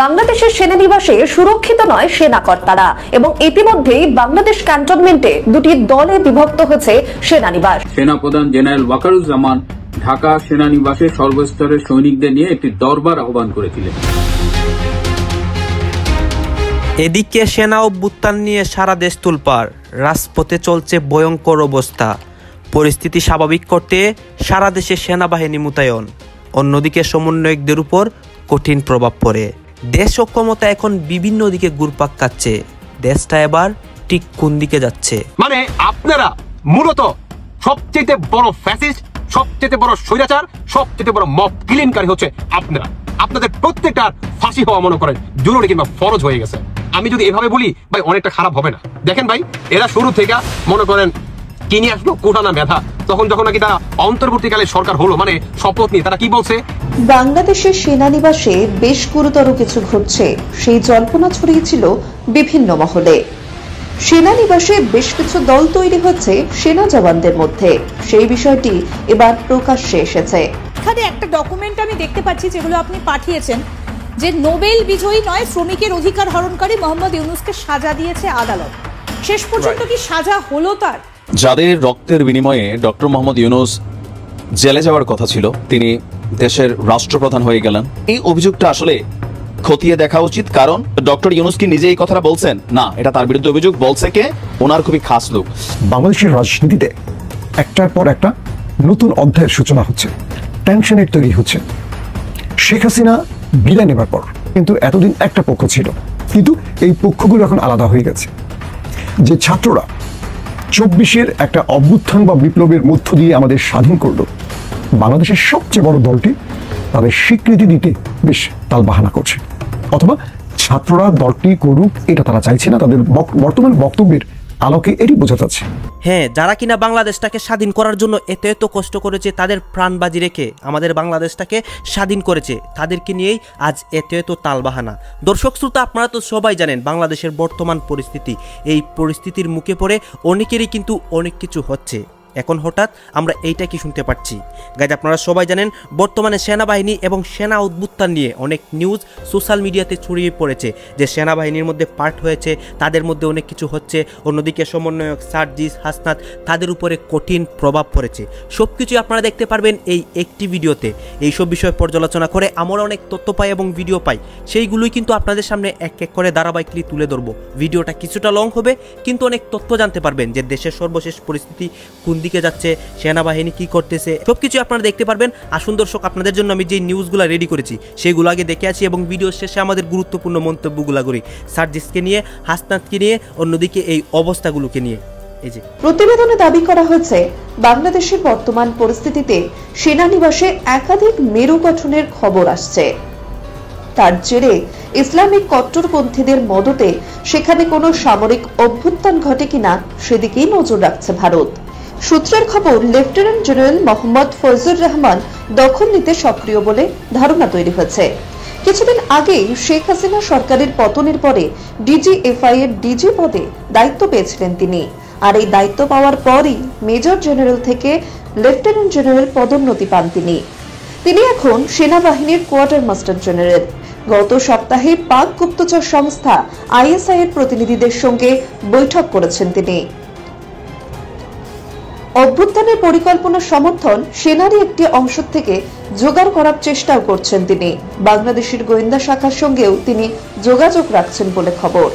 বাংলাদেশের সেনানিবাসে সুরক্ষিত নয় সেনাকর্তারা এবং ইতিমধ্যেই বাংলাদেশ ক্যান্টনমেন্টে দুটি দলে বিভক্ত হয়েছে সেনানিবাস। সেনাপ্রধান জেনারেল ওয়াকারুজ্জামান ঢাকা সেনানিবাসে সর্বস্তরের সৈনিকদের নিয়ে একটি দরবার আহ্বান করেছিলেন। এদিকে সেনা অভ্যুত্থান নিয়ে সারা দেশ তোলপাড়, রাজপথে চলছে ভয়ঙ্কর অবস্থা। পরিস্থিতি স্বাভাবিক করতে সারা দেশে সেনাবাহিনী মোতায়েন, অন্যদিকে সমন্বয়কদের উপর কঠিন প্রভাব পড়ে। দেশ অক্ষমতা এখন বিভিন্ন দিকে ঘুরপাক খাচ্ছে। দেশটা এবার ঠিক কোন দিকে যাচ্ছে? মানে আপনারা মূলত সবচেয়ে বড় ফ্যাসিস্ট, সবচেয়ে বড় স্বৈরাচার, সবচেয়ে বড় মব কিলিংকারী হচ্ছে আপনারা। আপনাদের প্রত্যেকটার ফাঁসি হওয়া মনে করেন জরুরি কিংবা ফরজ হয়ে গেছে। আমি যদি এভাবে বলি ভাই অনেকটা খারাপ হবে না। দেখেন ভাই, এরা শুরু থেকে মনে করেন কি নিয়ে আসলো, কোটানা মেধা। তখন যখন নাকি তারা অন্তর্বর্তীকালে সরকার হলো, মানে শপথ নিয়ে তারা কি বলছে, বাংলাদেশের সেনানিবাসে বেশ গুরুতর কিছু ঘটছে সেই জল্পনা ছড়িয়েছিল বিভিন্ন মহলে। সেনানিবাসে বেশ কিছু দল তৈরি হচ্ছে সেনা জওয়ানদের মধ্যে, সেই বিষয়টি এবার প্রকাশ্যে এসেছে। এখানে একটা ডকুমেন্ট আমি দেখতে পাচ্ছি যেগুলো আপনি পাঠিয়েছেন, যে নোবেল বিজয়ী নয় শ্রমিকের অধিকার হরণকারী মোহাম্মদ ইউনূসকে সাজা দিয়েছে আদালত। শেষ পর্যন্ত কি সাজা হলো তার? যাদের রক্তের বিনিময়ে ডক্টর মোহাম্মদ ইউনূস জেলে যাওয়ার কথা ছিল, তিনি দেশের রাষ্ট্রপ্রধান হয়ে গেলেন। এই অভিযোগটা আসলে খতিয়ে দেখা উচিত, কারণ ডক্টর ইউনূস কি নিজে এই কথাটা বলছেন? না, এটা তার বিরুদ্ধে অভিযোগ। বলছে কে? ওনার খুবই খাস লোক। বাংলাদেশের রাজনীতিতে একটার পর একটা নতুন অধ্যায়ের সূচনা হচ্ছে, টেনশনের তৈরি হচ্ছে। শেখ হাসিনা বিদায় নেবার পর কিন্তু এতদিন একটা পক্ষ ছিল, কিন্তু এই পক্ষগুলো এখন আলাদা হয়ে গেছে। যে ছাত্ররা 24-এর একটা অভ্যুত্থান বা বিপ্লবের মধ্য দিয়ে আমাদের স্বাধীন করল, বাংলাদেশের সবচেয়ে বড় দলটি তাদের স্বীকৃতি দিতে বেশ তালবাহানা করছে, অথবা ছাত্ররা দলটি করুক এটা তারা চাইছে না। তাদের বর্তমান বক্তব্যের আলোকে এটি বোঝা যাচ্ছে। হ্যাঁ, যারা কিনা বাংলাদেশটাকে স্বাধীন করার জন্য এত কষ্ট করেছে, তাদের প্রাণ বাজি রেখে আমাদের বাংলাদেশটাকে স্বাধীন করেছে, তাদেরকে নিয়েই আজ এত তালবাহানা। দর্শক শ্রোতা, আপনারা তো সবাই জানেন বাংলাদেশের বর্তমান পরিস্থিতি। এই পরিস্থিতির মুখে পড়ে অনেকেরই কিন্তু অনেক কিছু হচ্ছে। এখন হঠাৎ আমরা এইটা কি শুনতে পাচ্ছি? গাইজ, আপনারা সবাই জানেন বর্তমানে সেনাবাহিনী এবং সেনা অভ্যুত্থান নিয়ে অনেক নিউজ সোশ্যাল মিডিয়াতে ছড়িয়ে পড়েছে, যে সেনাবাহিনীর মধ্যে পার্ট হয়েছে, তাদের মধ্যে অনেক কিছু হচ্ছে। অন্যদিকে সমন্বয়ক সার্জিস, হাসনাত, তাদের উপরে কঠিন প্রভাব পড়েছে। সব কিছুই আপনারা দেখতে পারবেন এই একটি ভিডিওতে। এইসব বিষয় পর্যালোচনা করে আমরা অনেক তথ্য পাই এবং ভিডিও পাই, সেইগুলোই কিন্তু আপনাদের সামনে এক এক করে ধারাবাহিকলি তুলে ধরবো। ভিডিওটা কিছুটা লং হবে, কিন্তু অনেক তথ্য জানতে পারবেন যে দেশের সর্বশেষ পরিস্থিতি কোন দিকে যাচ্ছে, সেনাবাহিনী কি করতেছে, সবকিছু আপনারা দেখতে পারবেন। আসুন দর্শক, আপনাদের জন্য আমি যে নিউজগুলো রেডি করেছি সেগুলো আগে দেখে আছি এবং ভিডিও শেষে আমাদের গুরুত্বপূর্ণ মন্তব্যগুলো করি সার্জিসকে নিয়ে, হাসনাতকে নিয়ে, অন্যদিকে এই অবস্থাগুলোকে নিয়ে। এই যে প্রতিবেদনে দাবি করা হয়েছে, বাংলাদেশের বর্তমান পরিস্থিতিতে সেনানিবাসে একাধিক মেরু গঠনের খবর আসছে। তার জেরে ইসলামিক কট্টরপন্থীদের মদতে সেখানে কোনো সামরিক অভ্যুত্থান ঘটে কিনা সেদিকেই নজর রাখছে ভারত। সূত্রের খবর, লেফটেন্যান্ট জেনারেল মোহাম্মদ ফজলুর রহমান দখল নিতে সক্রিয় বলে ধারণা তৈরি হয়েছে। কিছুদিন আগেই শেখ হাসিনা সরকারের পতনের পরে ডিজিএফআই এর ডিজি পদে দায়িত্ব পেয়েছিলেন তিনি, আর এই দায়িত্ব পাওয়ার পরই মেজর জেনারেল থেকে লেফটেন্যান্ট জেনারেল পদোন্নতি পান তিনি এখন সেনাবাহিনীর কোয়ার্টার মাস্টার জেনারেল। গত সপ্তাহে পাক গুপ্তচর সংস্থা আইএসআই এর প্রতিনিধিদের সঙ্গে বৈঠক করেছেন তিনি। অভ্যুত্থানের পরিকল্পনা সমর্থন সেনারই একটি অংশ থেকে জোগাড় করার চেষ্টাও করছেন তিনি। বাংলাদেশের গোয়েন্দা শাখার সঙ্গেও তিনি যোগাযোগ রাখছেন বলে খবর।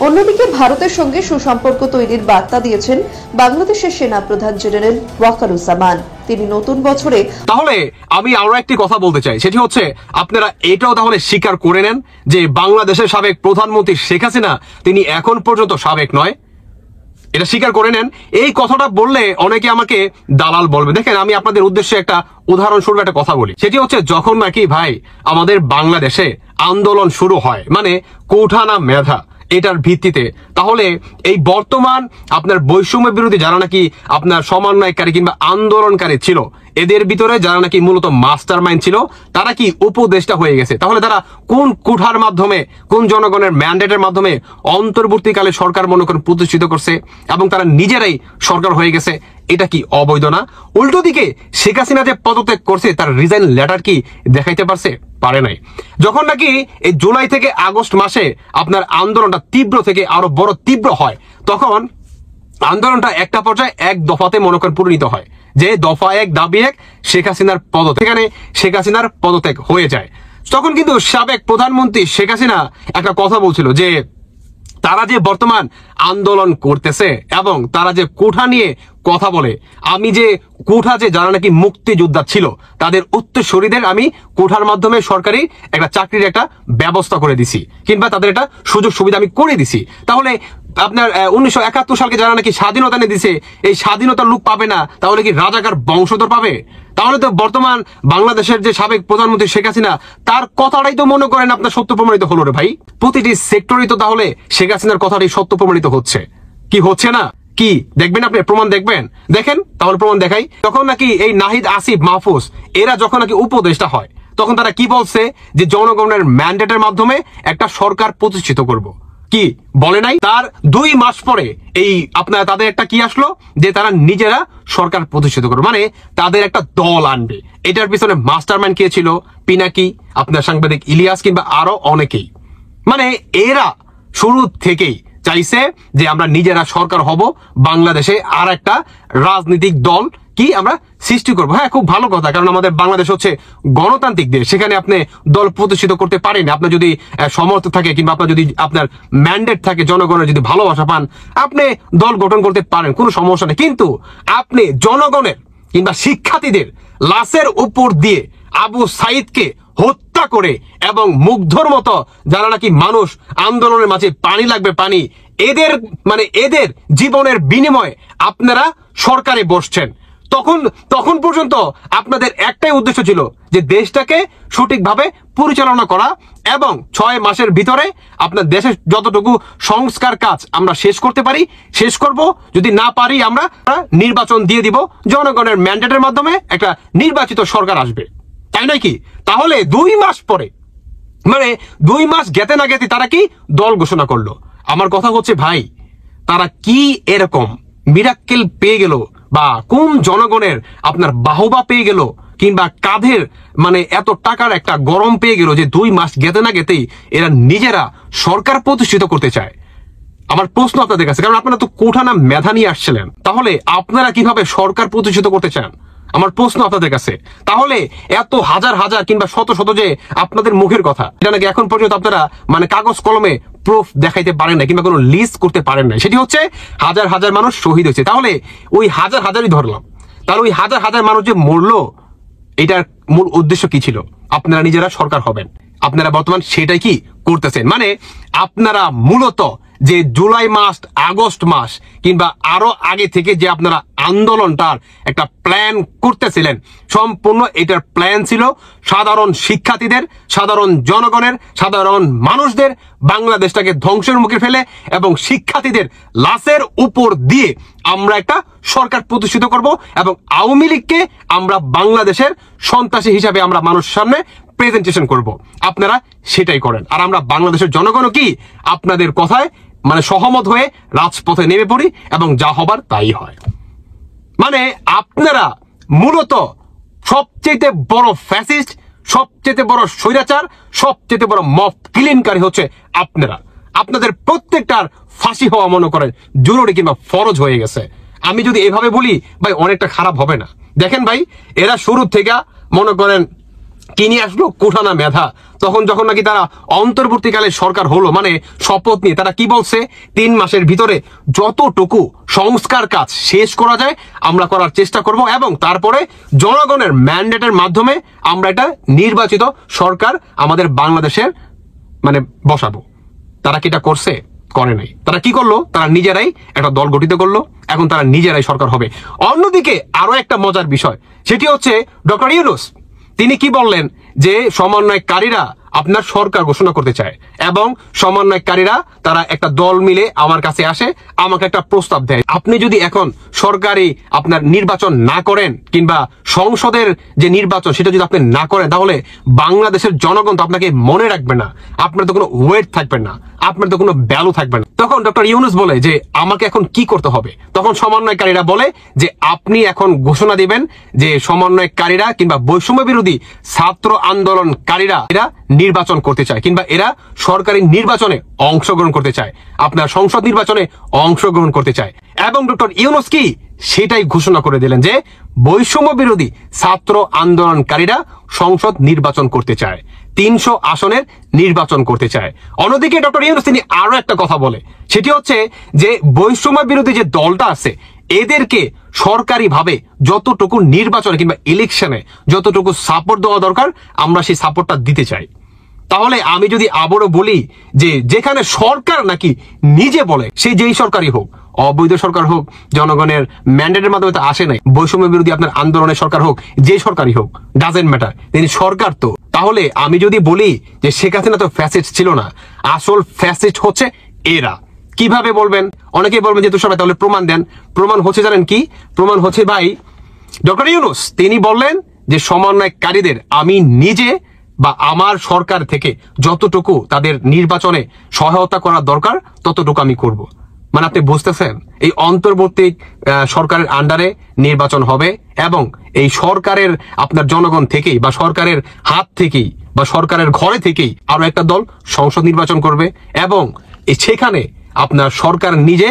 অন্যদিকে ভারতের সঙ্গে সুসম্পর্ক তৈরির বার্তা দিয়েছেন বাংলাদেশের সেনা প্রধান জেনারেল ওয়াকারুজ্জামান। তিনি নতুন বছরে, তাহলে আমি আরো একটি কথা বলতে চাই, সেটি হচ্ছে আপনারা এটাও তাহলে স্বীকার করে নেন যে বাংলাদেশের সাবেক প্রধানমন্ত্রী শেখ হাসিনা তিনি এখন পর্যন্ত সাবেক নয়। এটা স্বীকার করে নেন। এই কথাটা বললে অনেকে আমাকে দালাল বলবে। দেখেন, আমি আপনাদের উদ্দেশ্যে একটা উদাহরণস্বরূপ একটা কথা বলি, সেটি হচ্ছে যখন নাকি ভাই আমাদের বাংলাদেশে আন্দোলন শুরু হয়, মানে কোঠানা মেধা এটার ভিত্তিতে, তাহলে এই বর্তমান আপনার বৈষম্য বিরোধী যারা নাকি আপনার সমন্বয়কারী কিংবা আন্দোলনকারী ছিল, এদের ভিতরে যারা নাকি মূলত মাস্টার মাইন্ড ছিল তারা কি উপদেষ্টা হয়ে গেছে। তাহলে তারা কোন কুঠার মাধ্যমে, কোন জনগণের ম্যান্ডেটের মাধ্যমে অন্তর্বর্তীকালে সরকার মনে করেন প্রতিষ্ঠিত করছে এবং তারা নিজেরাই সরকার হয়ে গেছে? এটা কি অবৈধ না? উল্টো দিকে শেখ হাসিনা যে পদত্যাগ করছে তার রিজাইন লেটার কি দেখাইতে পারছে? পারে নাই। যখন নাকি এই জুলাই থেকে আগস্ট মাসে আপনার আন্দোলনটা তীব্র থেকে আরো বড় তীব্র হয়, তখন আন্দোলনটা একটা পর্যায়ে এক দফাতে মনে করেন পরিণত হয়, যে দফা 1 দাবি 1 শেখ হাসিনার পদত্যাগ। এখানে শেখ হাসিনার পদত্যাগ হয়ে যায়। তখন কিন্তু সাবেক প্রধানমন্ত্রী শেখ হাসিনা একটা কথা বলছিল যে তারা যে বর্তমান আন্দোলন করতেছে এবং তারা যে কোঠা নিয়ে কথা বলে, আমি যে কোঠা যে যারা নাকি মুক্তিযোদ্ধা ছিল তাদের উত্তরসূরিদের আমি কোঠার মাধ্যমে সরকারি একটা চাকরির একটা ব্যবস্থা করে দিছি, কিংবা তাদের একটা সুযোগ সুবিধা আমি করে দিছি। তাহলে আপনার 1971 সালকে যারা নাকি স্বাধীনতা নিয়ে দিছে, এই স্বাধীনতার লোক পাবে না, তাহলে কি রাজাকার বংশধর পাবে? তাহলে তো বর্তমান বাংলাদেশের যে সাবেক প্রধানমন্ত্রী শেখ হাসিনা তার কথাটাই তো মনে করেন আপনার সত্য প্রমাণিত হলো রে ভাই। প্রতিটি সেক্টরই তো তাহলে শেখ হাসিনার কথাটাই সত্য প্রমাণিত হচ্ছে, কি হচ্ছে না? কি দেখবেন আপনি? প্রমাণ দেখবেন? দেখেন তাহলে প্রমাণ দেখাই। তখন নাকি এই নাহিদ, আসিফ, মাহফুজ এরা যখন নাকি উপদেষ্টা হয় তখন তারা কি বলছে যে জনগণের ম্যান্ডেটের মাধ্যমে একটা সরকার প্রতিষ্ঠিত করব। কি বলে নাই? তার 2 মাস পরে এই আপনার তাদের একটা কি আসলো যে তারা নিজেরা সরকার প্রতিষ্ঠিত করবে, মানে তাদের একটা দল আনবে। এটার পিছনে মাস্টারমাইন্ড কে ছিল? পিনাকি, আপনার সাংবাদিক ইলিয়াস, কিংবা আরো অনেকেই। মানে এরা শুরু থেকেই চাইছে যে আমরা নিজেরা সরকার হব, বাংলাদেশে আর একটা রাজনৈতিক দল কি আমরা সৃষ্টি করবো। হ্যাঁ, খুব ভালো কথা, কারণ আমাদের বাংলাদেশ হচ্ছে গণতান্ত্রিক দেশ, সেখানে আপনি দল প্রতিষ্ঠিত করতে পারেন। আপনার যদি সমর্থ থাকে কিংবা আপনার যদি আপনার ম্যান্ডেট থাকে, জনগণের যদি ভালোবাসা পান, আপনি দল গঠন করতে পারেন, কোনো সমস্যা নেই। কিন্তু আপনি জনগণের কিংবা শিক্ষার্থীদের লাশের উপর দিয়ে আবু সাইদকে হত্যা করে এবং মুগ্ধর মতো যারা নাকি মানুষ আন্দোলনের মাঝে পানি লাগবে পানি, এদের জীবনের বিনিময়ে আপনারা সরকারে বসছেন। তখন পর্যন্ত আপনাদের একটাই উদ্দেশ্য ছিল যে দেশটাকে সঠিকভাবে পরিচালনা করা এবং 6 মাসের ভিতরে আপনার দেশের যতটুকু সংস্কার কাজ আমরা শেষ করতে পারি শেষ করব, যদি না পারি আমরা নির্বাচন দিয়ে দিব, জনগণের ম্যান্ডেটের মাধ্যমে একটা নির্বাচিত সরকার আসবে, তাই নয় কি? তাহলে 2 মাস পরে, মানে 2 মাস গেতে না গেতে তারা কি দল ঘোষণা করলো। আমার কথা হচ্ছে ভাই, তারা কি এরকম মিরাক্কেল পেয়ে গেল, বা কোন জনগণের আপনার বাহবা পেয়ে গেল, কিংবা কাঁধের মানে এত টাকার একটা গরম পেয়ে গেল যে 2 মাস গেতে না গেতেই এরা নিজেরা সরকার প্রতিষ্ঠিত করতে চায়। আমার প্রশ্ন আপনাদের কাছে, কারণ আপনারা তো কোঠা না মেধা নিয়ে আসছিলেন, তাহলে আপনারা কিভাবে সরকার প্রতিষ্ঠিত করতে চান? আমার প্রশ্ন আপনাদের কাছে। তাহলে এত হাজার হাজার কিংবা শত শত যে আপনাদের মুখের কথা, এটা নাকি এখন পর্যন্ত আপনারা মানে কাগজ কলমে প্রুফ দেখাইতে পারেন না, কিংবা কোনো লিস্ট করতে পারেন না। সেটি হচ্ছে হাজার হাজার মানুষ শহীদ হয়েছে। তাহলে ওই হাজার হাজারই ধরলাম, তাহলে ওই হাজার হাজার মানুষ যে মরলো, এটার মূল উদ্দেশ্য কি ছিল? আপনারা নিজেরা সরকার হবেন। আপনারা বর্তমান সেটাই কি করতেছেন। মানে আপনারা মূলত যে জুলাই মাস, আগস্ট মাস কিংবা আরো আগে থেকে যে আপনারা আন্দোলনটার একটা প্ল্যান করতেছিলেন, সম্পূর্ণ এটার প্ল্যান ছিল সাধারণ শিক্ষার্থীদের, সাধারণ জনগণের, সাধারণ মানুষদের বাংলাদেশটাকে ধ্বংসের মুখে ফেলে এবং শিক্ষার্থীদের লাশের উপর দিয়ে আমরা একটা সরকার প্রতিষ্ঠিত করব এবং আওয়ামী লীগকে আমরা বাংলাদেশের সন্ত্রাসী হিসাবে আমরা মানুষের সামনে প্রেজেন্টেশন করব। আপনারা সেটাই করেন, আর আমরা বাংলাদেশের জনগণও কি আপনাদের কথায় মানে সহমত হয়ে রাজপথে নেমে পড়ি এবং যা হবার তাই হয়। মানে আপনারা মূলত সবচেয়ে বড় ফ্যাসিস্ট, সবচেয়ে বড় স্বৈরাচার, সবচেয়ে বড় মব কিলিংকারী হচ্ছে আপনারা। আপনাদের প্রত্যেকটার ফাঁসি হওয়া মনে করেন জরুরি কিংবা ফরজ হয়ে গেছে। আমি যদি এভাবে বলি ভাই অনেকটা খারাপ হবে না? দেখেন ভাই, এরা শুরু থেকে মনে করেন কি নিয়ে আসলো? কোঠা না মেধা। তখন যখন নাকি তারা অন্তর্বর্তীকালে সরকার হলো, মানে শপথ নিয়ে তারা কি বলছে? 3 মাসের ভিতরে যতটুকু সংস্কার কাজ শেষ করা যায় আমরা করার চেষ্টা করব এবং তারপরে জনগণের ম্যান্ডেটের মাধ্যমে আমরা একটা নির্বাচিত সরকার আমাদের বাংলাদেশের মানে বসাবো। তারা কি এটা করছে? করে নাই। তারা কি করলো? তারা নিজেরাই একটা দল গঠিত করলো, এখন তারা নিজেরাই সরকার হবে। অন্যদিকে আরো একটা মজার বিষয়, সেটি হচ্ছে ডক্টর ইউনূস তিনি কি বললেন যে সমন্বয়কারীরা আপনার সরকার ঘোষণা করতে চায় এবং সমন্বয়কারীরা তারা একটা দল মিলে আমার কাছে আসে, আমাকে একটা প্রস্তাব দেয়। আপনি যদি এখন সরকারি আপনার নির্বাচন না করেন কিংবা সংসদের যে নির্বাচন সেটা যদি আপনি না করেন, তাহলে বাংলাদেশের জনগণ তো আপনাকে মনে রাখবে না, আপনার তো কোনো ওয়েট থাকবে না, আপনার তো কোনো ভ্যালু থাকবে না। তখন ডক্টর ইউনূস বলে যে আমাকে এখন কি করতে হবে? তখন সমন্বয়কারীরা বলে যে আপনি এখন ঘোষণা দিবেন যে সমন্বয়কারীরা কিংবা বৈষম্য বিরোধী ছাত্র আন্দোলনকারীরা এরা নির্বাচন করতে চায় কিংবা এরা সরকারি নির্বাচনে অংশগ্রহণ করতে চায়, আপনার সংসদ নির্বাচনে অংশগ্রহণ করতে চায়। এবং ডক্টর ইউনূস কি সেটাই ঘোষণা করে দিলেন যে বৈষম্য বিরোধী ছাত্র আন্দোলনকারীরা সংসদ নির্বাচন করতে চায়, 300 আসনের নির্বাচন করতে চায়। অন্যদিকে ডক্টর ইউনূস তিনি আরো একটা কথা বলে, সেটি হচ্ছে যে বৈষম্য বিরোধী যে দলটা আছে এদেরকে সরকারিভাবে যতটুকু নির্বাচনে কিংবা ইলেকশনে যতটুকু সাপোর্ট দেওয়া দরকার আমরা সেই সাপোর্টটা দিতে চাই। তাহলে আমি যদি আবারও বলি যে যেখানে সরকার নাকি নিজে বলে, সে যেই সরকারই হোক, অবৈধ সরকার হোক, জনগণের ম্যান্ডেটের মাধ্যমে তো আসে নাই, বৈষম্য বিরোধী আপনার আন্দোলনের সরকার হোক, যে সরকারই হোক, ডাজেন্ট ম্যাটার, তিনি সরকার। তো তাহলে আমি যদি বলি যে শেখ হাসিনা তো ফ্যাসিস্ট ছিল না, আসল ফ্যাসিস্ট হচ্ছে এরা, কিভাবে বলবেন? অনেকেই বলবেন যে তুষার ভাই তাহলে প্রমাণ দেন। প্রমাণ হচ্ছে জানেন কি? প্রমাণ হচ্ছে ভাই ডক্টর ইউনূস তিনি বললেন যে সমন্বয়কারীদের আমি নিজে বা আমার সরকার থেকে যতটুকু তাদের নির্বাচনে সহায়তা করা দরকার ততটুকু আমি করব। মানে আপনি বুঝতেছেন, এই অন্তর্বর্তী সরকারের আন্ডারে নির্বাচন হবে এবং এই সরকারের আপনার জনগণ থেকেই বা সরকারের হাত থেকেই বা সরকারের ঘরে থেকেই আরো একটা দল সংসদ নির্বাচন করবে এবং সেখানে আপনার সরকার নিজে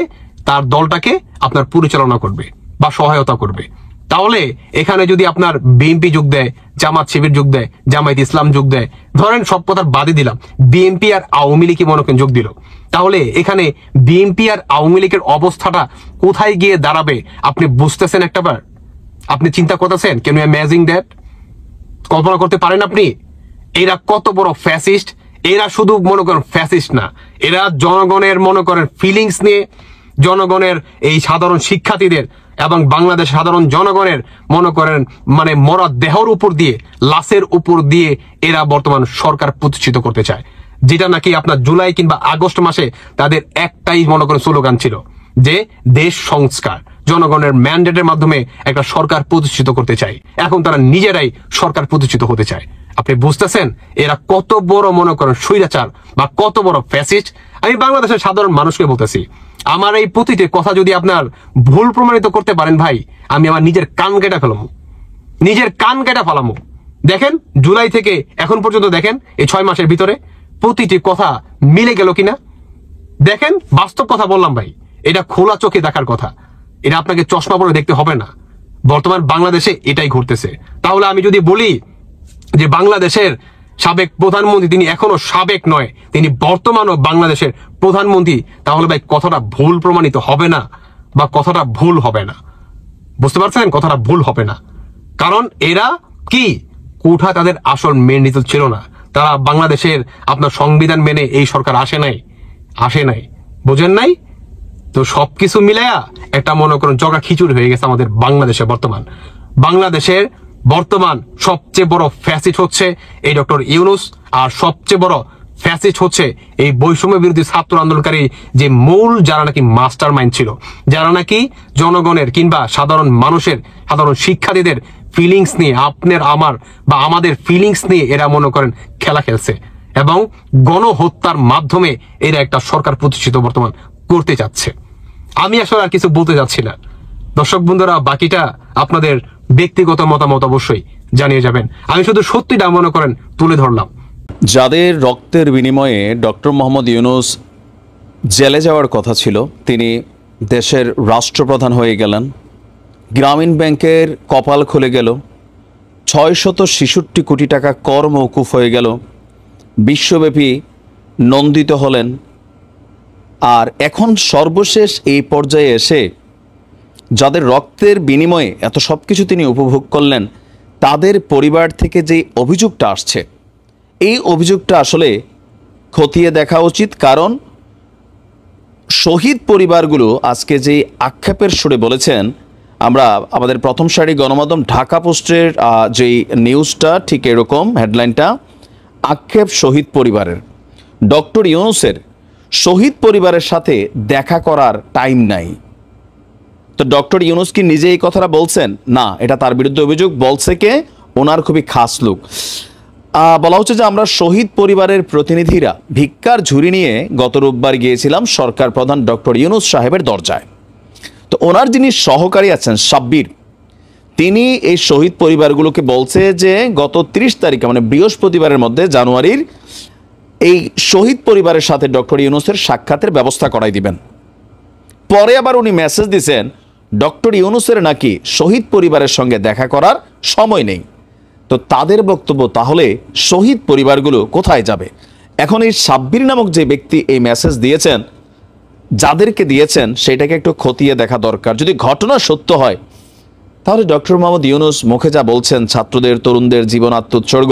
তার দলটাকে আপনার পরিচালনা করবে বা সহায়তা করবে। তাহলে এখানে যদি আপনার বিএনপি যোগ দেয়, জামাত শিবির যোগ দেয়, জামায়াত ইসলাম যোগ দেয়, ধরেন সব কথা বাদে দিলাম, বিএনপি আর আওয়ামী লীগই মনে করেন যোগ দিল, তাহলে এখানে বিএনপি আর আওয়ামী লীগের অবস্থাটা কোথায় গিয়ে দাঁড়াবে আপনি বুঝতেছেন একটাবার? আপনি চিন্তা করতেছেন? Can you imagine that? কল্পনা করতে পারেন আপনি এরা কত বড় ফ্যাসিস্ট? এরা শুধু মনে করেন ফ্যাসিস্ট না, এরা জনগণের মনে করেন ফিলিংস নিয়ে, জনগণের এই সাধারণ শিক্ষার্থীদের এবং বাংলাদেশ সাধারণ জনগণের মনে করেন মানে মরা দেহর উপর দিয়ে, লাশের উপর দিয়ে এরা বর্তমান সরকার প্রতিষ্ঠিত করতে চায়, যেটা নাকি আপনার জুলাই কিংবা আগস্ট মাসে তাদের একটাই মনে করেন স্লোগান ছিল যে দেশ সংস্কার, জনগণের ম্যান্ডেটের মাধ্যমে একটা সরকার প্রতিষ্ঠিত করতে চায়। এখন তারা নিজেরাই সরকার প্রতিষ্ঠিত হতে চায়। আপনি বুঝতেছেন এরা কত বড় মনে করেন স্বৈরাচার বা কত বড় ফ্যাসিস্ট? আমি বাংলাদেশের সাধারণ মানুষকে বলতেছি, আমার এই প্রতিটি কথা যদি আপনার ভুল প্রমাণিত করতে পারেন ভাই, আমি আমার নিজের কান কেটে ফেলামো, নিজের কান কেটে ফেলামো। দেখেন জুলাই থেকে এখন পর্যন্ত দেখেন এই 6 মাসের ভিতরে প্রতিটি কথা মিলে গেল কিনা দেখেন। বাস্তব কথা বললাম ভাই, এটা খোলা চোখে দেখার কথা, এটা আপনাকে চশমা পরে দেখতে হবে না। বর্তমান বাংলাদেশে এটাই ঘটতেছে। তাহলে আমি যদি বলি যে বাংলাদেশের সাবেক প্রধানমন্ত্রী তিনি এখনো সাবেক নয়, তিনি বর্তমানও বাংলাদেশের প্রধানমন্ত্রী, তাহলে ভাই কথাটা ভুল প্রমাণিত হবে না বা কথাটা ভুল হবে না? বুঝতে পারছেন? কথাটা ভুল হবে না, কারণ এরা কি কোঠা তাদের আসল মেনে নিতে ছিল না। তারা বাংলাদেশের আপনার সংবিধান মেনে এই সরকার আসে নাই, বুঝেন নাই তো? সবকিছু মিলায়া একটা মনে করেন জগা খিচুড়ি হয়ে গেছে আমাদের বাংলাদেশে। বাংলাদেশের বর্তমান সবচেয়ে বড় ফ্যাসিস্ট হচ্ছে এই ডক্টর ইউনূস, আর সবচেয়ে বড় ফ্যাসিস্ট হচ্ছে এই বৈষম্য বিরোধী ছাত্র আন্দোলনকারী যে মূল যারা নাকি মাস্টার মাইন্ড ছিল, যারা নাকি জনগণের কিংবা সাধারণ মানুষের, সাধারণ শিক্ষার্থীদের ফিলিংস নিয়ে, আপনার আমার বা আমাদের ফিলিংস নিয়ে এরা মনে করেন খেলা খেলছে এবং গণহত্যার মাধ্যমে এরা একটা সরকার প্রতিষ্ঠিত বর্তমান করতে যাচ্ছে। আমি আসলে আর কিছু বলতে যাচ্ছি না। দর্শক বন্ধুরা, বাকিটা আপনাদের ব্যক্তিগত মতামত অবশ্যই জানিয়ে যাবেন। আমি শুধু সত্যিটা মনে করেন তুলে ধরলাম। যাদের রক্তের বিনিময়ে ডক্টর মোহাম্মদ ইউনূস জেলে যাওয়ার কথা ছিল, তিনি দেশের রাষ্ট্রপ্রধান হয়ে গেলেন, গ্রামীণ ব্যাংকের কপাল খুলে গেল, 666 কোটি টাকা কর মওকুফ হয়ে গেল, বিশ্বব্যাপী নন্দিত হলেন, আর এখন সর্বশেষ এই পর্যায়ে এসে যাদের রক্তের বিনিময়ে এত সব কিছু তিনি উপভোগ করলেন, তাদের পরিবার থেকে যে অভিযোগটা আসছে, এই অভিযোগটা আসলে খতিয়ে দেখা উচিত। কারণ শহীদ পরিবারগুলো আজকে যে আক্ষেপের সুরে বলেছেন, আমরা আমাদের প্রথম সারি গণমাধ্যম ঢাকা পোস্টের যেই নিউজটা ঠিক এরকম হেডলাইনটা, আক্ষেপ শহীদ পরিবারের। ডক্টর ইউনূসের শহীদ পরিবারের সাথে দেখা করার টাইম নাই। তো ডক্টর ইউনূস কি নিজে এই কথাটা বলছেন? না, এটা তার বিরুদ্ধে অভিযোগ। বলছে কে? ওনার খুবই খাস লোক। বলা হচ্ছে যে আমরা শহীদ পরিবারের প্রতিনিধিরা ভিক্ষার ঝুড়ি নিয়ে গত রোববার গিয়েছিলাম সরকার প্রধান ডক্টর ইউনূস সাহেবের দরজায়। তো ওনার যিনি সহকারী আছেন সাব্বির, তিনি এই শহীদ পরিবারগুলোকে বলছে যে গত 30 তারিখে মানে বৃহস্পতিবারের মধ্যে জানুয়ারির এই শহীদ পরিবারের সাথে ডক্টর ইউনূসের সাক্ষাতের ব্যবস্থা করাই দিবেন। পরে আবার উনি মেসেজ দিয়েছেন ডক্টর ইউনূসের নাকি শহীদ পরিবারের সঙ্গে দেখা করার সময় নেই। তো তাদের বক্তব্য, তাহলে শহীদ পরিবারগুলো কোথায় যাবে? এখন এই সাব্বির নামক যে ব্যক্তি এই মেসেজ দিয়েছেন, যাদেরকে দিয়েছেন সেটাকে একটু খতিয়ে দেখা দরকার। যদি ঘটনা সত্য হয় তাহলে ডক্টর মোহাম্মদ ইউনূস মুখে যা বলছেন ছাত্রদের তরুণদের জীবন আত্মোৎসর্গ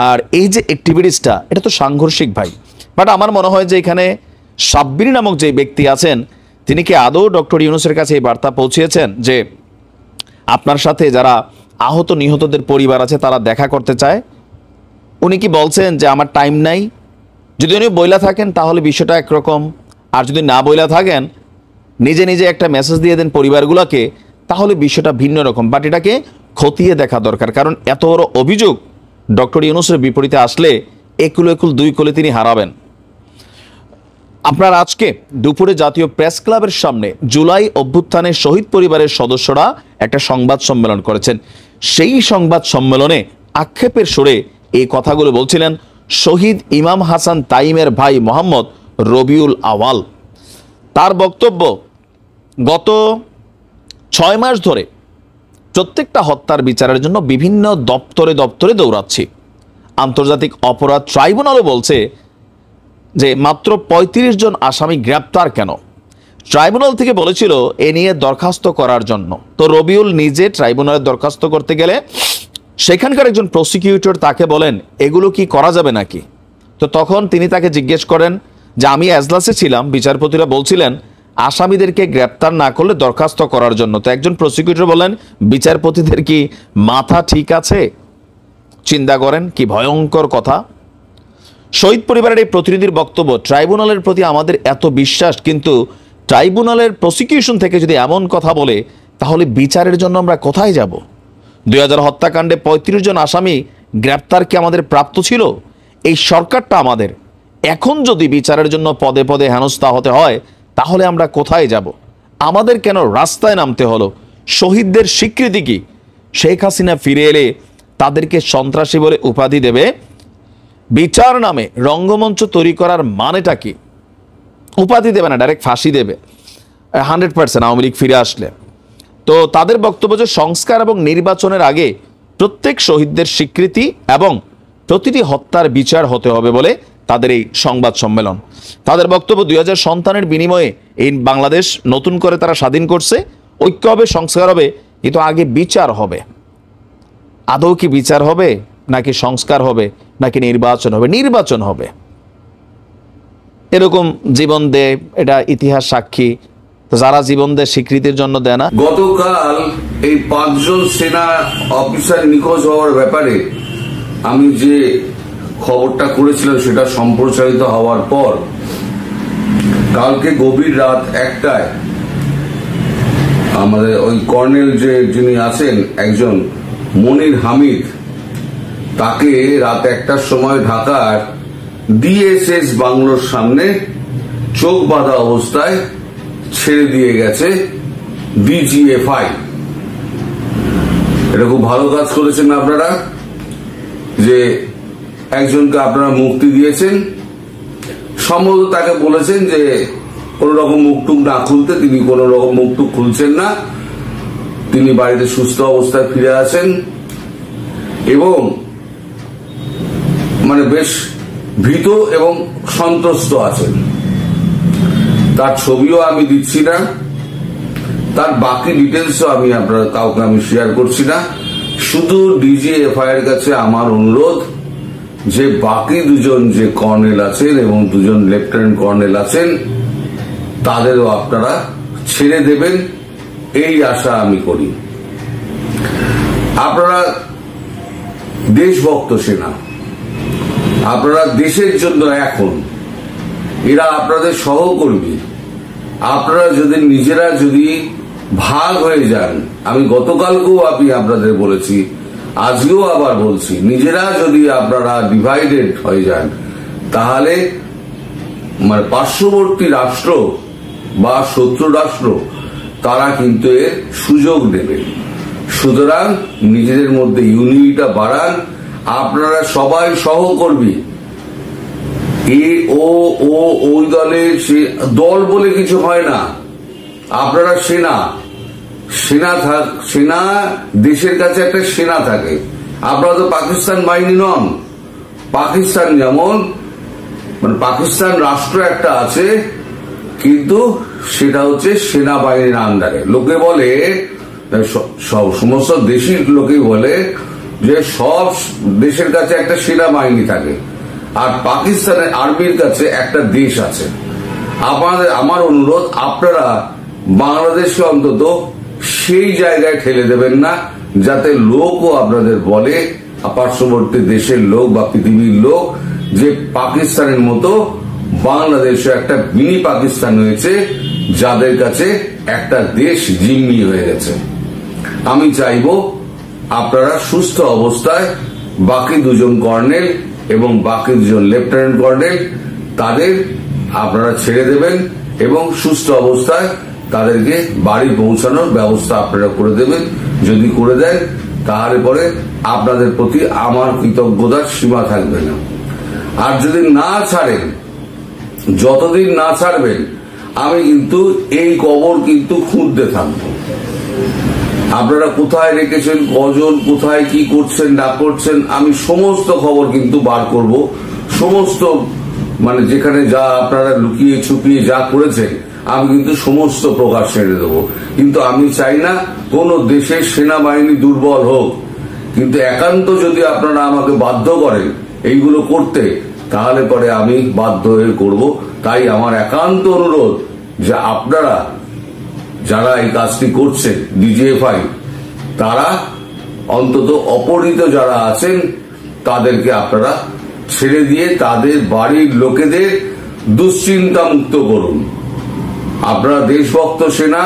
আর এই যে অ্যাক্টিভিটিসটা, এটা তো সাংঘর্ষিক ভাই। বাট আমার মনে হয় যে এখানে সাব্বির নামক যে ব্যক্তি আছেন তিনি কি আদৌ ডক্টর ইউনূসের কাছে এই বার্তা পৌঁছিয়েছেন যে আপনার সাথে যারা আহত নিহতদের পরিবার আছে তারা দেখা করতে চায়? উনি কি বলছেন যে আমার টাইম নাই? যদি উনি বইলা থাকেন তাহলে বিষয়টা একরকম, আর যদি না বইলা থাকেন নিজে নিজে একটা মেসেজ দিয়ে দেন পরিবারগুলোকে, তাহলে বিষয়টা ভিন্ন রকম। বাট এটাকে খতিয়ে দেখা দরকার, কারণ এত বড় অভিযোগ ডক্টর ইউনূসের বিপরীতে আসলে একুল একুল দুই কোলে তিনি হারাবেন। আপনার আজকে দুপুরে জাতীয় প্রেস ক্লাবের সামনে জুলাই অভ্যুত্থানের শহীদ পরিবারের সদস্যরা একটা সংবাদ সম্মেলন করেছেন। সেই সংবাদ সম্মেলনে আক্ষেপের সুরে এই কথাগুলো বলছিলেন শহীদ ইমাম হাসান তাইমের ভাই মোহাম্মদ রবিউল আওয়াল। তার বক্তব্য, গত 6 মাস ধরে প্রত্যেকটা হত্যার বিচারের জন্য বিভিন্ন দপ্তরে দপ্তরে দৌড়াচ্ছি। আন্তর্জাতিক অপরাধ ট্রাইব্যুনালও বলছে যে মাত্র 35 জন আসামি গ্রেপ্তার কেন? ট্রাইব্যুনাল থেকে বলেছিল এ নিয়ে দরখাস্ত করার জন্য। তো রবিউল নিজে ট্রাইব্যুনালে দরখাস্ত করতে গেলে সেখানকার একজন প্রসিকিউটর তাকে বলেন এগুলো কি করা যাবে নাকি? তো তখন তিনি তাকে জিজ্ঞেস করেন যে আমি এজলাসে ছিলাম, বিচারপতিরা বলছিলেন আসামিদেরকে গ্রেপ্তার না করলে দরখাস্ত করার জন্য। তো একজন প্রসিকিউটর বলেন বিচারপতিদের কি মাথা ঠিক আছে? চিন্তা করেন কি ভয়ঙ্কর কথা। শহীদ পরিবারের এই প্রতিনিধির বক্তব্য, ট্রাইব্যুনালের প্রতি আমাদের এত বিশ্বাস, কিন্তু ট্রাইব্যুনালের প্রসিকিউশন থেকে যদি এমন কথা বলে তাহলে বিচারের জন্য আমরা কোথায় যাব? 2000 হত্যাকাণ্ডে 35 জন আসামি গ্রেপ্তার কি আমাদের প্রাপ্ত ছিল? এই সরকারটা আমাদের। এখন যদি বিচারের জন্য পদে পদে হেনস্থা হতে হয় তাহলে আমরা কোথায় যাব? আমাদের কেন রাস্তায় নামতে হলো? শহীদদের স্বীকৃতি কি? শেখ হাসিনা ফিরে এলে তাদেরকে সন্ত্রাসী বলে উপাধি দেবে? বিচার নামে রঙ্গমঞ্চ তৈরি করার মানেটা কি? উপাধি দেবে না, ডাইরেক্ট ফাঁসি দেবে 100% আওয়ামী লীগ ফিরে আসলে। তো তাদের বক্তব্য যে সংস্কার এবং নির্বাচনের আগে প্রত্যেক শহীদদের স্বীকৃতি এবং প্রতিটি হত্যার বিচার হতে হবে বলে তাদের এই সংবাদ সম্মেলন। তাদের বক্তব্য 2000 সন্তানের বিনিময়ে এই বাংলাদেশ নতুন করে তারা স্বাধীন করছে। ঐক্য হবে, সংস্কার হবে, কিন্তু আগে বিচার হবে। আদৌ কি বিচার হবে, নাকি সংস্কার হবে, নাকি নির্বাচন হবে? নির্বাচন হবে। এরকম জীবন দে, এটা ইতিহাস সাক্ষী। যারা জীবন দেয় স্বীকৃতির জন্য দেয় না। গতকাল এই 5 জন সেনা অফিসার নিখোঁজ হওয়ার ব্যাপারে আমি যে খবরটা করেছিলাম সেটা সম্প্রচারিত হওয়ার পর কালকে গভীর রাত 1টায় আমাদের ওই কর্নেল যিনি আছেন একজন মনির হামিদ, তাকে রাত 1টার সময় ঢাকার ডিএসএস বাংলোর সামনে চোখ বাঁধা অবস্থায় ছেড়ে দিয়ে গেছে ডিজিএফআই। এটা খুব ভালো কাজ করেছেন আপনারা যে একজনকে আপনারা মুক্তি দিয়েছেন। সম্ভবত তাকে বলেছেন যে কোন রকম মুখটুক না খুলতে, তিনি কোন রকম মুখটুক খুলছেন না, তিনি বাড়িতে সুস্থ অবস্থায় ফিরে আসেন এবং মানে বেশ ভীত এবং সন্ত্রস্ত আছেন। তার ছবিও আমি দিচ্ছি না, তার বাকি ডিটেলসও আমি আপনার কাউকে আমি শেয়ার করছি না। শুধু ডিজিএফআই এর কাছে আমার অনুরোধ যে বাকি 2 জন যে কর্নেল আছেন এবং 2 জন লেফটেন্যান্ট কর্নেল আছেন তাদেরও আপনারা ছেড়ে দেবেন, এই আশা আমি করি। আপনারা দেশভক্ত সেনা, আপনারা দেশের জন্য এখন এরা আপনাদের সহকর্মী। আপনারা যদি নিজেরা যদি ভাগ হয়ে যান, আমি গতকালকেও আমি আপনাদের বলেছি, আজকেও আবার বলছি, নিজেরা যদি আপনারা ডিভাইডেড হয়ে যান তাহলে মানে পার্শ্ববর্তী রাষ্ট্র বা শত্রু রাষ্ট্র তারা কিন্তু এর সুযোগ নেবে। সুতরাং নিজেদের মধ্যে ইউনিটিটা বাড়ান। আপনারা সবাই সহকর্মী। ওই দলে দল বলে কিছু হয় না। আপনারা সেনা দেশের কাছে একটা সেনা থাকে। আপনারা তো পাকিস্তান বাহিনী নন। পাকিস্তান যেমন মানে পাকিস্তান রাষ্ট্র একটা আছে, কিন্তু সেটা হচ্ছে সেনাবাহিনীর আন্ডারে। লোকে বলে, সমস্ত দেশের লোকে বলে যে সব দেশের কাছে একটা সেনাবাহিনী থাকে, আর পাকিস্তানের আর্মির কাছে একটা দেশ আছে। আমার অনুরোধ, আপনারা বাংলাদেশকে অন্তত সেই জায়গায় ঠেলে দেবেন না যাতে লোকও আপনাদের বলে, পার্শ্ববর্তী দেশের লোক বা পৃথিবীর লোক, যে পাকিস্তানের মতো বাংলাদেশে একটা মিনি পাকিস্তান হয়েছে, যাদের কাছে একটা দেশ জিম্মি হয়ে গেছে। আমি চাইব আপনারা সুস্থ অবস্থায় বাকি দুজন কর্নেল এবং বাকি দুজন লেফটেন্যান্ট কর্নেল তাদের আপনারা ছেড়ে দেবেন এবং সুস্থ অবস্থায় তাদেরকে বাড়ি পৌঁছানোর ব্যবস্থা আপনারা করে দেবেন। যদি করে দেন তাহলে পরে আপনাদের প্রতি আমার কৃতজ্ঞতার সীমা থাকবে না। আর যদি না ছাড়েন, যতদিন না ছাড়বেন, আমি কিন্তু এই কবর কিন্তু খুঁজতে থাকবো। আপনারা কোথায় রেখেছেন, কজন কোথায় কি করছেন না করছেন, আমি সমস্ত খবর কিন্তু বার করব। সমস্ত মানে যেখানে যা আপনারা লুকিয়ে ছুপিয়ে যা করেছেন আমি কিন্তু সমস্ত প্রকাশ ছেড়ে দেবো। কিন্তু আমি চাই না কোন দেশের সেনাবাহিনী দুর্বল হোক। কিন্তু একান্ত যদি আপনারা আমাকে বাধ্য করেন এইগুলো করতে, তাহলে পরে আমি বাধ্য হয়ে করব। তাই আমার একান্ত অনুরোধ যে আপনারা যারা এই কাজটি করছেন, ডিজিএফআই, তারা অন্তত অপহৃত যারা আছেন তাদেরকে আপনারা ছেড়ে দিয়ে তাদের বাড়ির লোকেদের দুশ্চিন্তা মুক্ত করুন। আপনারা দেশভক্ত সেনা,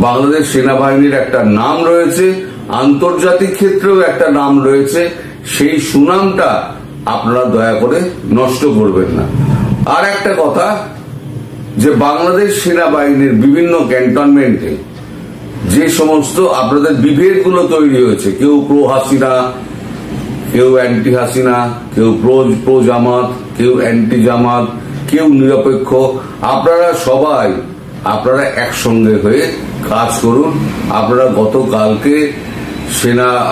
বাংলাদেশ সেনাবাহিনীর একটা নাম রয়েছে, আন্তর্জাতিক ক্ষেত্রেও একটা নাম রয়েছে, সেই সুনামটা আপনারা দয়া করে নষ্ট করবেন না। আর একটা কথা, যে বাংলাদেশ সেনাবাহিনীর বিভিন্ন ক্যান্টনমেন্টে যে সমস্ত আপনাদের বিভেদগুলো তৈরি হয়েছে, কেউ প্রো হাসিনা, কেউ অ্যান্টি হাসিনা, কেউ প্রো জামাত, কেউ অ্যান্টি জামাত, কেউ নিরপেক্ষ, আপনারা সবাই আপনারা একসঙ্গে হয়ে কাজ করুন। আপনারা গতকালকে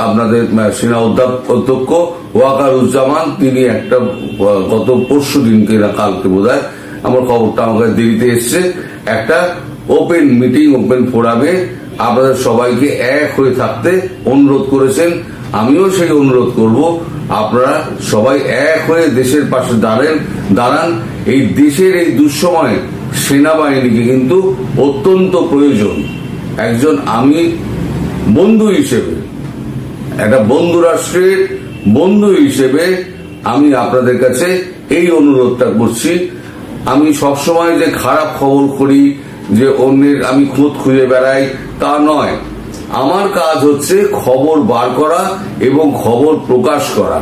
আপনাদের সেনা অধ্যক্ষ ওয়াকারুজ্জামান, তিনি একটা গত পরশু দিনকে না কালকে বোধহয়, আমার খবরটা আমাকে দেরিতে এসছে, একটা ওপেন মিটিং, ওপেন ফোরামে আপনাদের সবাইকে এক হয়ে থাকতে অনুরোধ করেছেন। আমিও সেই অনুরোধ করব, আপনারা সবাই এক হয়ে দেশের পাশে দাঁড়ান। এই দেশের এই দুঃসময়ে সেনাবাহিনীকে কিন্তু অত্যন্ত প্রয়োজন। একজন আমি বন্ধু হিসেবে, একটা বন্ধু রাষ্ট্রের বন্ধু হিসেবে আমি আপনাদের কাছে এই অনুরোধটা করছি। আমি সবসময় যে খারাপ খবর করি, যে অন্যের আমি খোঁজ খুঁজে বেড়াই, তা নয়। আমার কাজ হচ্ছে খবর বার করা এবং খবর প্রকাশ করা।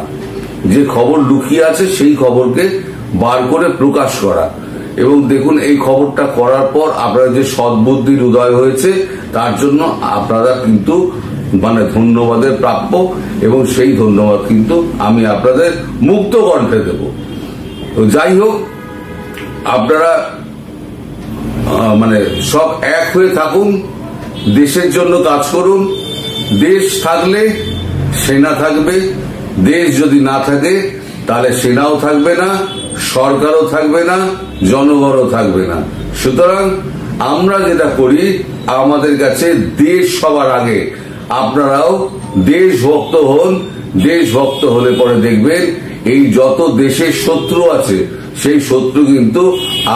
যে খবর লুকিয়ে আছে সেই খবরকে বার করে প্রকাশ করা। এবং দেখুন, এই খবরটা করার পর আপনারা যে সদ্বুদ্ধির উদয় হয়েছে, তার জন্য আপনারা কিন্তু মানে ধন্যবাদের প্রাপ্য, এবং সেই ধন্যবাদ কিন্তু আমি আপনাদের মুক্ত কণ্ঠে দেব। তো যাই হোক, আপনারা মানে সব এক হয়ে থাকুন, দেশের জন্য কাজ করুন। দেশ থাকলে সেনা থাকবে, দেশ যদি না থাকে তাহলে সেনাও থাকবে না, সরকারও থাকবে না, জনগণও থাকবে না। সুতরাং আমরা যেটা করি, আমাদের কাছে দেশ সবার আগে। আপনারাও দেশভক্ত হন। দেশভক্ত হলে পরে দেখবেন এই যত দেশের শত্রু আছে, সেই শত্রু কিন্তু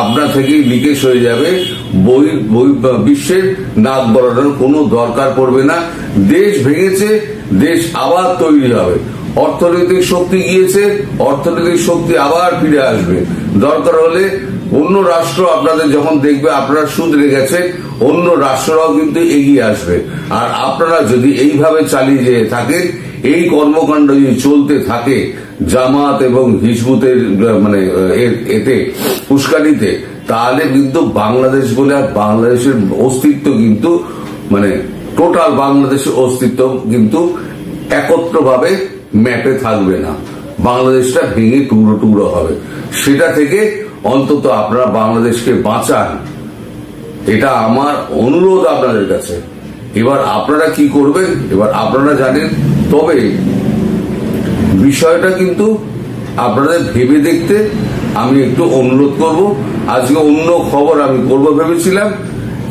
আপনা থেকেই নিকেশ হয়ে যাবে। বিশ্বের নাক বলানোর কোনো দরকার পড়বে না। দেশ ভেঙেছে, দেশ আবার তৈরি হবে। অর্থনৈতিক শক্তি গিয়েছে, অর্থনৈতিক শক্তি আবার ফিরে আসবে। দরকার হলে অন্য রাষ্ট্র আপনাদের যখন দেখবে আপনারা সুধরে গেছে, অন্য রাষ্ট্ররাও কিন্তু এগিয়ে আসবে। আর আপনারা যদি এইভাবে চালিয়ে যেতে থাকেন, এই কর্মকাণ্ড যদি চলতে থাকে জামাত এবং হিজবুতের মানে এতে উস্কানিতে, তাহলে কিন্তু বাংলাদেশ বলে আর বাংলাদেশের অস্তিত্ব কিন্তু মানে টোটাল বাংলাদেশের অস্তিত্ব কিন্তু একত্রভাবে ম্যাপে থাকবে না, বাংলাদেশটা ভেঙে টুকরো টুকরো হবে। সেটা থেকে অন্তত আপনারা বাংলাদেশকে বাঁচান, এটা আমার অনুরোধ আপনাদের কাছে। এবার আপনারা কি করবেন এবার আপনারা জানেন, তবে বিষয়টা কিন্তু আপনাদের ভেবে দেখতে আমি একটু অনুরোধ করব। আজকে অন্য খবর আমি করব ভেবেছিলাম,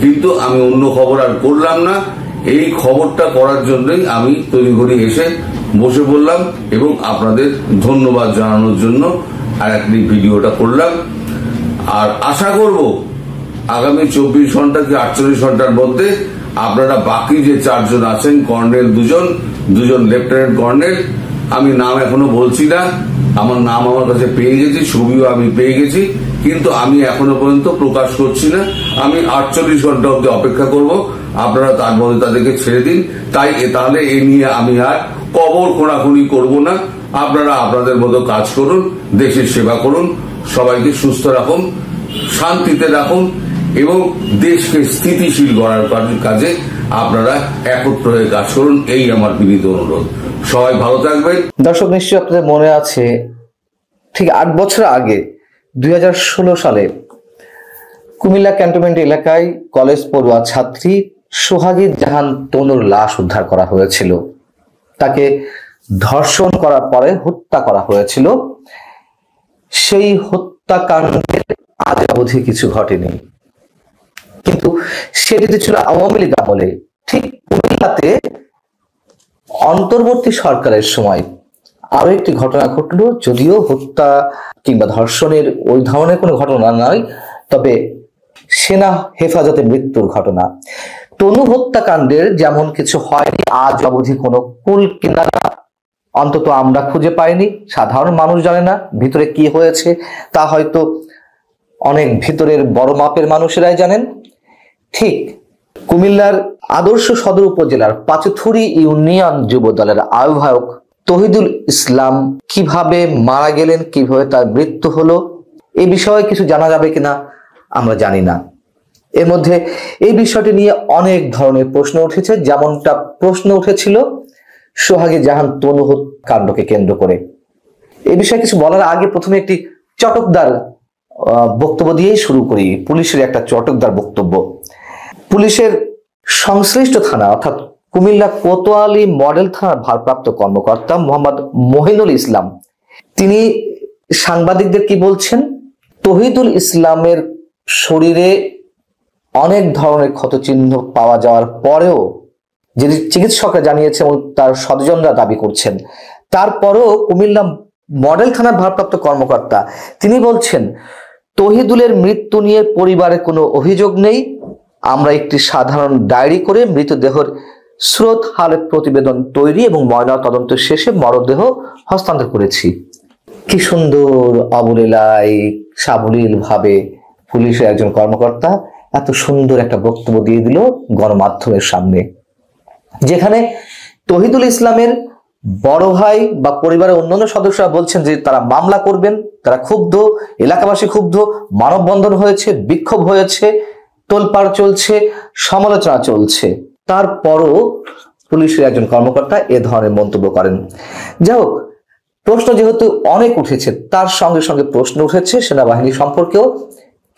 কিন্তু আমি অন্য খবর আর করলাম না। এই খবরটা করার জন্যই আমি তড়িঘড়ি এসে বসে পড়লাম এবং আপনাদের ধন্যবাদ জানানোর জন্য আর একটি ভিডিওটা করলাম। আর আশা করব আগামী 24 ঘন্টা কি 48 ঘন্টার মধ্যে আপনারা বাকি যে 4 জন আছেন, কর্নেল দুজন লেফটেন্যান্ট কর্নেল, আমি নাম এখনো বলছি না, আমার নাম আমার কাছে পেয়ে গেছি, ছবিও আমি পেয়ে গেছি, কিন্তু আমি এখনো পর্যন্ত প্রকাশ করছি না। আমি 48 ঘন্টা অব্দি অপেক্ষা করব, আপনারা তার মধ্যে তাদেরকে ছেড়ে দিন। তাহলে এ নিয়ে আমি আর কবর খোঁড়াখুঁড়ি করব না। আপনারা আপনাদের মতো কাজ করুন, দেশের সেবা করুন, সবাইকে সুস্থ রাখুন, শান্তিতে রাখুন এবং দেশকে স্থিতিশীল করার কাজে আপনারা একত্র হয়ে কাজ করুন, এই আমার বিনীত অনুরোধ। সবাই ভালো থাকবেন। দর্শক, নিশ্চয়ই আপনাদের মনে আছে ঠিক 8 বছর আগে 2016 সালে কুমিল্লা ক্যান্টনমেন্ট এলাকায় কলেজ পড়ুয়া ছাত্রী সোহাগী জাহান তনুর লাশ উদ্ধার করা হয়েছিল। তাকে ধর্ষণ করার পরে হত্যা করা হয়েছিল। সেই হত্যাকাণ্ডের আজ অবধি কিছু ঘটেনি, কিন্তু সেটিতে ছিল আওয়ামী লীগ আমলে। ঠিক কুমিল্লাতে অন্তর্বর্তী সরকারের সময় আরো একটি ঘটনা ঘটলো, যদিও হত্যা কিংবা ধর্ষণের ওই ধরনের কোনো ঘটনা নয়, তবে সেনা হেফাজতে মৃত্যুর ঘটনা। তনু হত্যাকাণ্ডের যেমন কিছু হয়নি, আজ অবধি কোনো কুল কিনারা অন্তত আমরা খুঁজে পাইনি। সাধারণ মানুষ জানে না ভিতরে কি হয়েছে, তা হয়তো অনেক ভিতরের বড় মাপের মানুষেরাই জানেন। ঠিক কুমিল্লার আদর্শ সদর উপজেলার পাঁচথুরি ইউনিয়ন যুব দলের আহ্বায়ক তহিদুল ইসলাম কিভাবে মারা গেলেন, কিভাবে তার মৃত্যু হলো, এই বিষয়ে কিছু জানা যাবে কিনা আমরা জানি না। এর মধ্যে এই বিষয়টি নিয়ে অনেক ধরনের প্রশ্ন উঠেছে, যেমনটা প্রশ্ন উঠেছিল সোহাগী জাহান তনু কাণ্ডকে কেন্দ্র করে। এই বিষয়ে কিছু বলার আগে প্রথমে একটি চটকদার বক্তব্য দিয়েই শুরু করি। পুলিশের একটা চটকদার বক্তব্য। পুলিশের সংশ্লিষ্ট থানা অর্থাৎ কুমিল্লা কোতোয়ালি মডেল থানার ভারপ্রাপ্ত কর্মকর্তা মোহাম্মদ মহিনুল ইসলাম, তিনি সাংবাদিকদের কি বলছেন, তহিদুল ইসলামের শরীরে অনেক ধরনের ক্ষতচিহ্ন পাওয়া যাওয়ার পরেও, যিনি চিকিৎসকরা জানিয়েছেন এবং তার স্বজনরা দাবি করছেন, তারপরেও কুমিল্লা মডেল থানার ভারপ্রাপ্ত কর্মকর্তা তিনি বলছেন তহিদুলের মৃত্যু নিয়ে পরিবারের কোনো অভিযোগ নেই। আমরা একটি সাধারণ ডায়েরি করে মৃতদেহের স্রোত হালের প্রতিবেদন তৈরি এবং ময়নাতদন্ত শেষে মরদেহ হস্তান্তর করেছি। কি সুন্দর অবলীলায় সাবলীল ভাবে পুলিশের একজন কর্মকর্তা এত সুন্দর একটা বক্তব্য দিয়ে দিল গণমাধ্যমের সামনে, যেখানে তহিদুল ইসলামের বড় ভাই বা পরিবারের অন্যান্য সদস্যরা বলছেন যে তারা মামলা করবেন, তারা ক্ষুব্ধ, এলাকাবাসী ক্ষুব্ধ, মানববন্ধন হয়েছে, বিক্ষোভ হয়েছে, তোলপাড় চলছে, সমালোচনা চলছে। তারপরও পুলিশের একজন কর্মকর্তা এ ধরনের মন্তব্য করেন। যাই হোক, প্রশ্ন যেহেতু অনেক উঠেছে, তার সঙ্গে সঙ্গে প্রশ্ন উঠেছে সেনাবাহিনী সম্পর্কেও।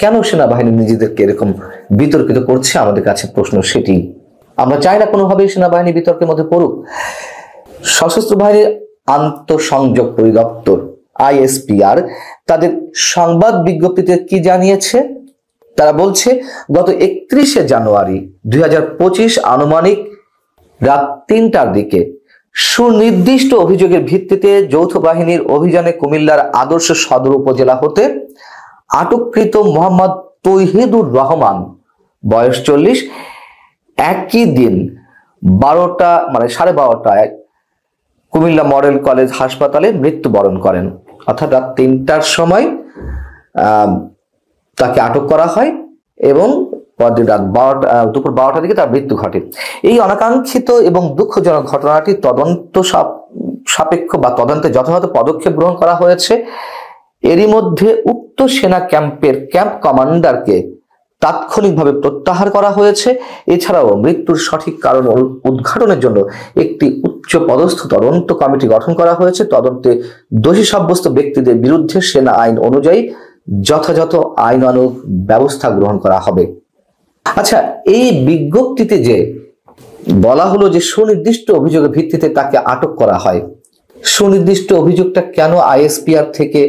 কেন সেনাবাহিনী নিজেদেরকে এরকম বিতর্কিত করছে, আমাদের কাছে প্রশ্ন সেটি। আমরা চাই না কোনোভাবেই সেনাবাহিনী বিতর্কের মধ্যে পড়ুক। সশস্ত্র বাহিনীর আন্তঃসংযোগ পরিদপ্তর ISPR তাদের সংবাদ বিজ্ঞপ্তিতে কি জানিয়েছে, তারা বলছে গত 31শে জানুয়ারি 2025 আনুমানিক রাত 3টার দিকে সুনির্দিষ্ট অভিযোগের ভিত্তিতে যৌথ বাহিনীর অভিযানে কুমিল্লার আদর্শ সদর উপজেলা হতে আটককৃত মোহাম্মদ তৌহিদুর রহমান বয়স 40 একই দিন 12টা মানে 12:30টায় কুমিল্লা মডেল কলেজ হাসপাতালে মৃত্যুবরণ করেন। অর্থাৎ রাত 3টার সময় তাকে আটক করা হয় এবং পরদিন রাত দুপুর 12টার দিকে তার মৃত্যু ঘটে। এই অনাকাঙ্ক্ষিত এবং দুঃখজনক ঘটনাটি তদন্ত সাপেক্ষ বা তদন্তে যথাযথ পদক্ষেপ গ্রহণ করা হয়েছে। এরই মধ্যে উক্ত সেনা ক্যাম্পের ক্যাম্প কমান্ডারকে তাৎক্ষণিকভাবে প্রত্যাহার করা হয়েছে। এছাড়াও মৃত্যুর সঠিক কারণ উদ্ঘাটনের জন্য একটি উচ্চ পদস্থ তদন্ত কমিটি গঠন করা হয়েছে। তদন্তে দোষী সাব্যস্ত ব্যক্তিদের বিরুদ্ধে সেনা আইন অনুযায়ী যথাযথ আইনানুগ ব্যবস্থা গ্রহণ করা হবে। আচ্ছা, এই বিজ্ঞপ্তিতে যে বলা হলো যে সুনির্দিষ্ট অভিযোগের ভিত্তিতে তাকে আটক করা হয়, সুনির্দিষ্ট অভিযোগটা কেন আইএসপিআর থেকে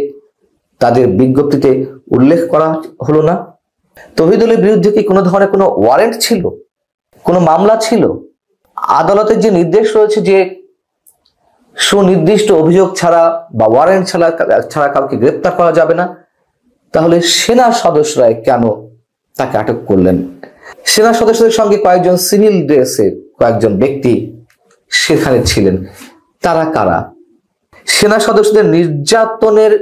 তাদের বিজ্ঞপ্তিতে উল্লেখ করা হলো না? তৌহিদুলের বিরুদ্ধে কি কোনো ধরনের কোনো ওয়ারেন্ট ছিল, কোনো মামলা ছিল? আদালতের যে নির্দেশ রয়েছে যে সুনির্দিষ্ট অভিযোগ ছাড়া বা ওয়ারেন্ট ছাড়া কাউকে গ্রেপ্তার করা যাবে না, তাহলে সেনা সদস্যরা কেন তাকে আটক করলেন? সেনা সদস্যদের সঙ্গে কয়েকজন সিভিল ড্রেসে কয়েকজন ব্যক্তি সেখানে ছিলেন, তারা কারা? সেনা সদস্যদের নির্যাতনের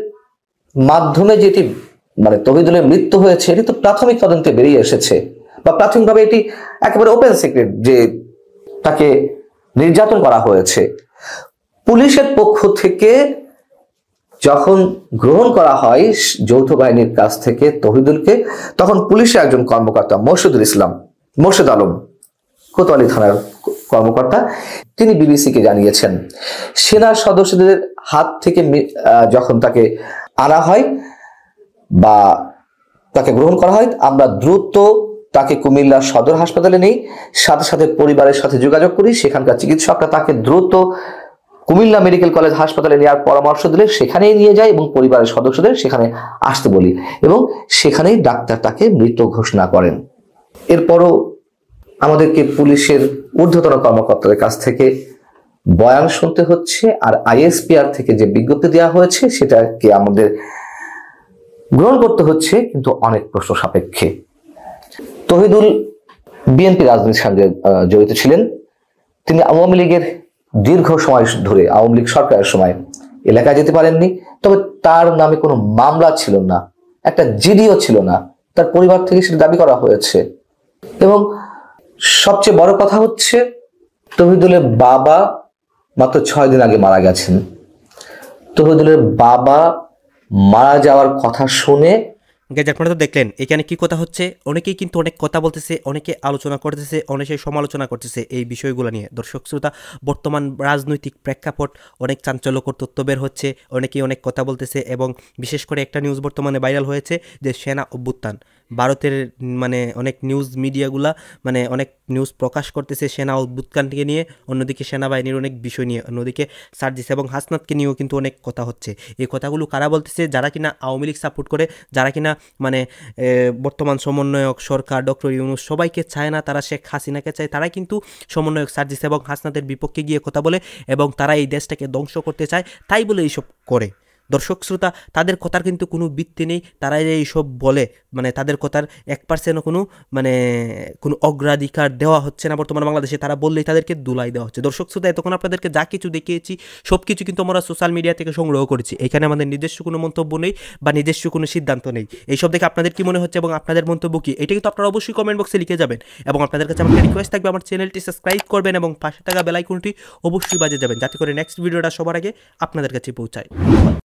মাধ্যমে যেটি তৌহিদুলের মৃত্যু হয়েছে এটি তো প্রাথমিক তদন্তে বেরিয়ে এসেছে, বা প্রাথমিকভাবে এটি একেবারে ওপেন সিক্রেট যে তাকে নির্যাতন করা হয়েছে। পুলিশের পক্ষ থেকে যখন গ্রহণ করা হয় যৌথ বাহিনীর কাছ থেকে তৌহিদুলকে, তখন পুলিশের একজন কর্মকর্তা মোর্শেদ আলম কোতোয়ালি থানার কর্মকর্তা, তিনি বিবিসিকে জানিয়েছেন সেনা সদস্যদের হাত থেকে যখন তাকে আনা হয় বা তাকে গ্রহণ করা হয়, আমরা দ্রুত তাকে কুমিল্লা সদর হাসপাতালে নেই, সাথে সাথে পরিবারের সাথে যোগাযোগ করি। সেখানকার চিকিৎসকরা তাকে দ্রুত কুমিল্লা মেডিকেল কলেজ হাসপাতালে নেওয়ার পরামর্শ দিলে সেখানেই নিয়ে যায় এবং পরিবারের সদস্যদের সেখানে আসতে বলি এবং সেখানেই ডাক্তার তাকে মৃত ঘোষণা করেন। এরপরও আমাদেরকে পুলিশের ঊর্ধ্বতন কর্মকর্তাদের কাছ থেকে বয়ান শুনতে হচ্ছে, আর আইএসপিআর থেকে যে বিজ্ঞপ্তি দেওয়া হয়েছে সেটাকে আমাদের গ্রহণ করতে হচ্ছে, কিন্তু অনেক প্রশ্ন সাপেক্ষে। তৌহিদুল বিএনপি রাজনীতির সঙ্গে জড়িত ছিলেন। তিনি আওয়ামী লীগের দীর্ঘ সময় ধরে, আওয়ামী লীগ সরকারের সময় এলাকায় যেতে পারেননি, তবে তার নামে কোনো মামলা ছিল না, একটা জিডিও ছিল না, তার পরিবার থেকে সেটা দাবি করা হয়েছে। এবং সবচেয়ে বড় কথা হচ্ছে তৌহিদুলের বাবা মাত্র 6 দিন আগে মারা গেছেন। তৌহিদুলের বাবা মারা যাওয়ার কথা শুনে আপনারা তো দেখলেন এখানে কি কথা হচ্ছে। অনেকেই কিন্তু অনেক কথা বলতেছে, অনেকে আলোচনা করতেছে, অনেকে সমালোচনা করতেছে এই বিষয়গুলো নিয়ে। দর্শক শ্রোতা, বর্তমান রাজনৈতিক প্রেক্ষাপট অনেক চাঞ্চল্যকর তথ্য বের হচ্ছে, অনেকেই অনেক কথা বলতেছে এবং বিশেষ করে একটা নিউজ বর্তমানে ভাইরাল হয়েছে যে সেনা অভ্যুত্থান, ভারতের অনেক নিউজ মিডিয়াগুলা অনেক নিউজ প্রকাশ করতেছে সেনা অভ্যুত্থানকে নিয়ে, অন্যদিকে সেনাবাহিনীর অনেক বিষয় নিয়ে, অন্যদিকে সার্জিস এবং হাসনাতকে নিয়েও কিন্তু অনেক কথা হচ্ছে। এই কথাগুলো কারা বলতেছে? যারা কিনা আওয়ামী লীগ সাপোর্ট করে, যারা কিনা বর্তমান সমন্বয়ক সরকার ডক্টর ইউনূস সবাইকে চায় না, তারা শেখ হাসিনাকে চায়, তারাই কিন্তু সমন্বয়ক সার্জিস এবং হাসনাতের বিপক্ষে গিয়ে কথা বলে এবং তারা এই দেশটাকে ধ্বংস করতে চায়, তাই বলে এইসব করে। দর্শক শ্রোতা, তাদের কথার কিন্তু কোনো ভিত্তি নেই। তারা এইসব বলে তাদের কথার 1%ও কোনো অগ্রাধিকার দেওয়া হচ্ছে না বর্তমান বাংলাদেশে। তারা বললেই তাদেরকে দুলাই দেওয়া হচ্ছে। দর্শক শ্রোতা, এতক্ষণ আপনাদেরকে যা কিছু দেখিয়েছি সব কিছু কিন্তু আমরা সোশ্যাল মিডিয়া থেকে সংগ্রহ করেছি। এখানে আমাদের নিজস্ব কোনো মন্তব্য নেই বা নিজস্ব কোনো সিদ্ধান্ত নেই। এইসব দেখে আপনাদের কি মনে হচ্ছে এবং আপনাদের মন্তব্য কি, এটা কিন্তু আপনারা অবশ্যই কমেন্ট বক্সে লিখে যাবেন। এবং আপনাদের কাছে আমার রিকোয়েস্ট থাকবে আমার চ্যানেলটি সাবস্ক্রাইব করবেন এবং পাশে থাকা বেল আইকনটি অবশ্যই বাজিয়ে যাবেন, যাতে করে নেক্সট ভিডিওটা সবার আগে আপনাদের কাছে পৌঁছায়।